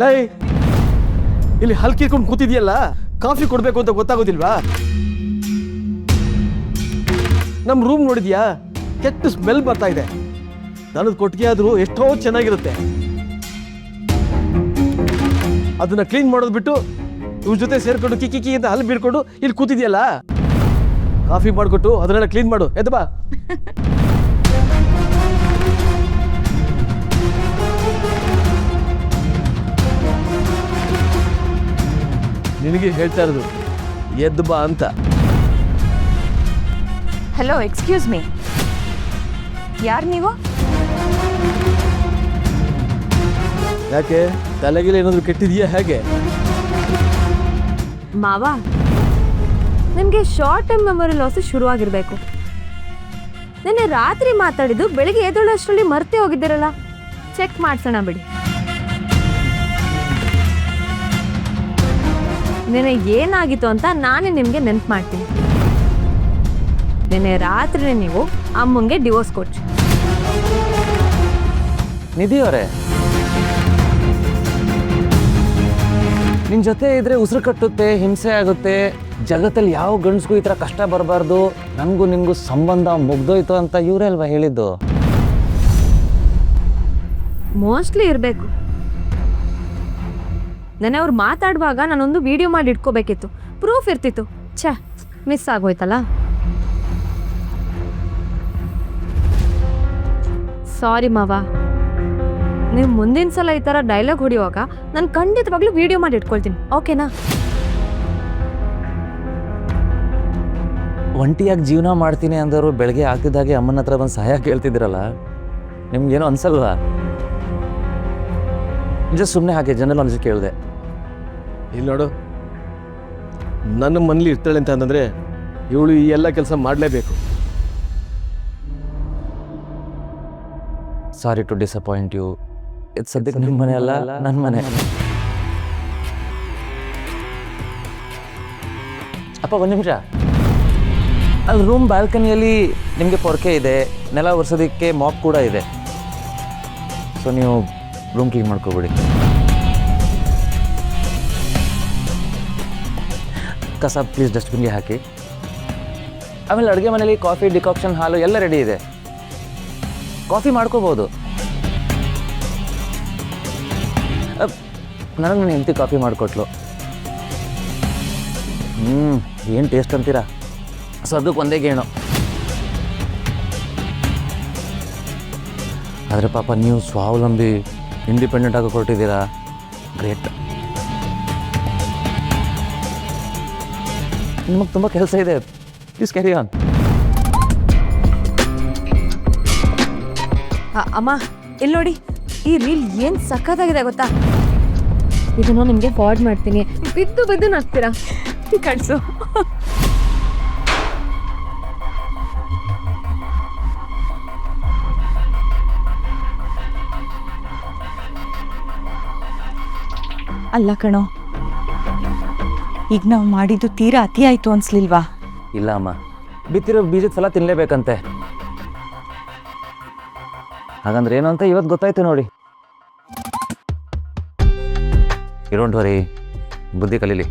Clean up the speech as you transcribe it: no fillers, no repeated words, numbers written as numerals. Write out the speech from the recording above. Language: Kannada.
ಲೈ ಇಲ್ಲಿ ಹಲ್ಕಿರ್ಕೊಂಡು ಕೂತಿದ್ಯಲ್ಲ, ಕಾಫಿ ಕೊಡ್ಬೇಕು ಅಂತ ಗೊತ್ತಾಗೋದಿಲ್ವಾ? ನಮ್ಮ ರೂಮ್ ನೋಡಿದ್ಯಾ, ಕೆಟ್ಟ ಸ್ಮೆಲ್ ಬರ್ತಾ ಇದೆ. ನನಗೆ ಕೊಟ್ಟಿಗೆ ಆದ್ರೂ ಎಷ್ಟೋ ಚೆನ್ನಾಗಿರುತ್ತೆ. ಅದನ್ನ ಕ್ಲೀನ್ ಮಾಡೋದು ಬಿಟ್ಟು ಇವ್ರ ಜೊತೆ ಸೇರ್ಕೊಂಡು ಕಿಕ್ಕಿ ಅಂತ ಹಲ್ ಬೀಳ್ಕೊಂಡು ಇಲ್ಲಿ ಕೂತಿದ್ಯಲ್ಲ, ಕಾಫಿ ಮಾಡಿಕೊಟ್ಟು ಅದನ್ನೆಲ್ಲ ಕ್ಲೀನ್ ಮಾಡು. ಎದ್ದು ಬಾ. ನಿನಗೆ ಹೇಳ್ತಾ ಇರೋದು ಎದ್ದು ಬಾ ಅಂತ. ಹಲೋ, ಎಕ್ಸ್ಕ್ಯೂಸ್ ಮೀ, ಯಾರು ನೀವು? ಯಾಕೆ ತಲೆಗಿಲ್ಲ ಏನಾದ್ರು ಕೆಟ್ಟಿದೆಯಾ ಹೇಗೆ? ಮಾವ, ನಿಮಗೆ ಶಾರ್ಟ್ ಟರ್ಮ್ ಮೆಮೊರಿ ಲಾಸ್ ಶುರುವಾಗಿರಬೇಕು. ನಿನ್ನೆ ರಾತ್ರಿ ಮಾತಾಡಿದ್ದು ಬೆಳಿಗ್ಗೆ ಎದ್ದೇಳೋಷ್ಟರಲ್ಲಿ ಮರ್ತೇ ಹೋಗಿದ್ದೀರಲ್ಲ. ಚೆಕ್ ಮಾಡ್ಸೋಣ ಬಿಡಿ. ನಿನ್ನೆ ಏನಾಗಿತ್ತು ಅಂತ ನಾನೇ ನಿಮಗೆ ನೆನ್ಪು ಮಾಡ್ತೀನಿ. ನಿನ್ನೆ ರಾತ್ರಿ ನೀವು ಅಮ್ಮಂಗೆ ಡಿವೋರ್ಸ್ ಕೊಟ್ಟು. ನಿಧಿ ಅವರೇ, ನಿನ್ನ ಜೊತೆ ಇದ್ರೆ ಉಸಿರು ಕಟ್ಟುತ್ತೆ, ಹಿಂಸೆ ಆಗುತ್ತೆ, ಜಗತ್ತಲ್ಲಿ ಯಾವ ಗಂಡಸ್ಗೂ ಈ ಥರ ಕಷ್ಟ ಬರಬಾರ್ದು, ನನಗೂ ನಿಮಗೂ ಸಂಬಂಧ ಮುಗ್ದೋಯ್ತು ಅಂತ ಇವರೇ ಅಲ್ವಾ ಹೇಳಿದ್ದು? ಮೋಸ್ಟ್ಲಿ ಇರಬೇಕು. ನೆನ್ನೆ ಅವ್ರು ಮಾತಾಡುವಾಗ ನಾನೊಂದು ವಿಡಿಯೋ ಮಾಡಿ ಇಟ್ಕೋಬೇಕಿತ್ತು, ಪ್ರೂಫ್ ಇರ್ತಿತ್ತು. ಛೇ, ಮಿಸ್ ಆಗೋಯ್ತಲ್ಲ. ಸಾರಿ ಮಾವ. ನೀವು ಮುಂದಿನ ಸಲ ಈ ಥರ ಡೈಲಾಗ್ ಹೊಡಿಯುವಾಗ ನಾನು ಖಂಡಿತವಾಗ್ಲೂ ವಿಡಿಯೋ ಮಾಡಿ ಇಟ್ಕೊಳ್ತೀನಿ, ಓಕೆನಾ? ಒಂಟಿಯಾಗಿ ಜೀವನ ಮಾಡ್ತೀನಿ ಅಂದವರು ಬೆಳಗ್ಗೆ ಆಗ್ತಿದ್ದಾಗೆ ಅಮ್ಮನ ಹತ್ರ ಬಂದು ಸಹಾಯ ಕೇಳ್ತಿದ್ದೀರಲ್ಲ, ನಿಮ್ಗೇನೋ ಅನ್ಸಲ್ವಾ? ಜಸ್ಟ್ ಸುಮ್ಮನೆ ಹಾಗೆ ಜನರಲ್ ನಾಲೆಜ್ ಕೇಳಿದೆ. ಇಲ್ಲಿ ನೋಡು, ನನ್ನ ಮನೇಲಿ ಇರ್ತಾಳೆ ಅಂತ ಅಂತಂದರೆ ಇವಳು ಈ ಎಲ್ಲ ಕೆಲಸ ಮಾಡಲೇಬೇಕು. Sorry to disappoint you. ಇದು ಸದ್ಯಕ್ಕೆ ನಿಮ್ಮ ಮನೆ ಅಲ್ಲ, ನನ್ನ ಮನೆ. ಅಪ್ಪ ಒಂದು ನಿಮಿಷ. ಅಲ್ಲಿ ರೂಮ್ ಬಾಲ್ಕನಿಯಲ್ಲಿ ನಿಮಗೆ ಪೊರ್ಕೆ ಇದೆ, ನೆಲ ಒರೆಸೋದಕ್ಕೆ ಮಾಪ್ ಕೂಡ ಇದೆ. ಸೊ ನೀವು ರೂಮ್ ಕ್ಲೀನ್ ಮಾಡ್ಕೊಬಿಡಿ. ಕಸ ಪ್ಲೀಸ್ ಡಸ್ಟ್ಬಿನ್ಗೆ ಹಾಕಿ. ಆಮೇಲೆ ಅಡುಗೆ ಮನೇಲಿ ಕಾಫಿ, ಡಿಕಾಕ್ಷನ್, ಹಾಲು ಎಲ್ಲ ರೆಡಿ ಇದೆ, ಕಾಫಿ ಮಾಡ್ಕೋಬೋದು. ನನಗೆ ನನ್ನ ಹೆಂಡತಿ ಕಾಫಿ ಮಾಡಿಕೊಟ್ಲು. ಏನು ಟೇಸ್ಟ್ ಅಂತೀರಾ? ಸೊ ಅದಕ್ಕೆ ಒಂದೇ ಗೇಣು. ಆದರೆ ಪಾಪ ನೀವು ಸ್ವಾವಲಂಬಿ ಇಂಡಿಪೆಂಡೆಂಟ್ ಆಗಿ ಕೊಟ್ಟಿದ್ದೀರಾ, ಗ್ರೇಟ್. ನಿಮಗೆ ತುಂಬ ಕೆಲಸ ಇದೆ, ಪ್ಲೀಸ್ ಕ್ಯಾರಿ ಆನ್. ಅಮ್ಮ, ಇಲ್ಲಿ ನೋಡಿ, ಈ ರೀಲ್ ಏನು ಸಖತ್ತಾಗಿದೆ ಗೊತ್ತಾ? ಇದನ್ನು ನಿಮಗೆ ಫಾರ್ವರ್ಡ್ ಮಾಡ್ತೀನಿ, ಬಿದ್ದು ಬಿದ್ದು ನಗ್ತೀರಾ. ಕಳಿಸು. ಅಲ್ಲ ಕಣೋ, ಈಗ ನಾವು ಮಾಡಿದ್ದು ತೀರಾ ಅತಿ ಆಯಿತು ಅನ್ಸ್ಲಿಲ್ವಾ? ಇಲ್ಲ ಅಮ್ಮ, ಬಿತ್ತಿರೋ ಬೀಜದ ಫಲ ತಿನ್ನಲೇಬೇಕಂತೆ. ಹಾಗಂದ್ರೆ ಏನು ಅಂತ ಇವತ್ತು ಗೊತ್ತಾಯ್ತು ನೋಡಿ. ಡೋಂಟ್ ವರಿ, ಬುದ್ಧಿ ಕಲೀಲಿ.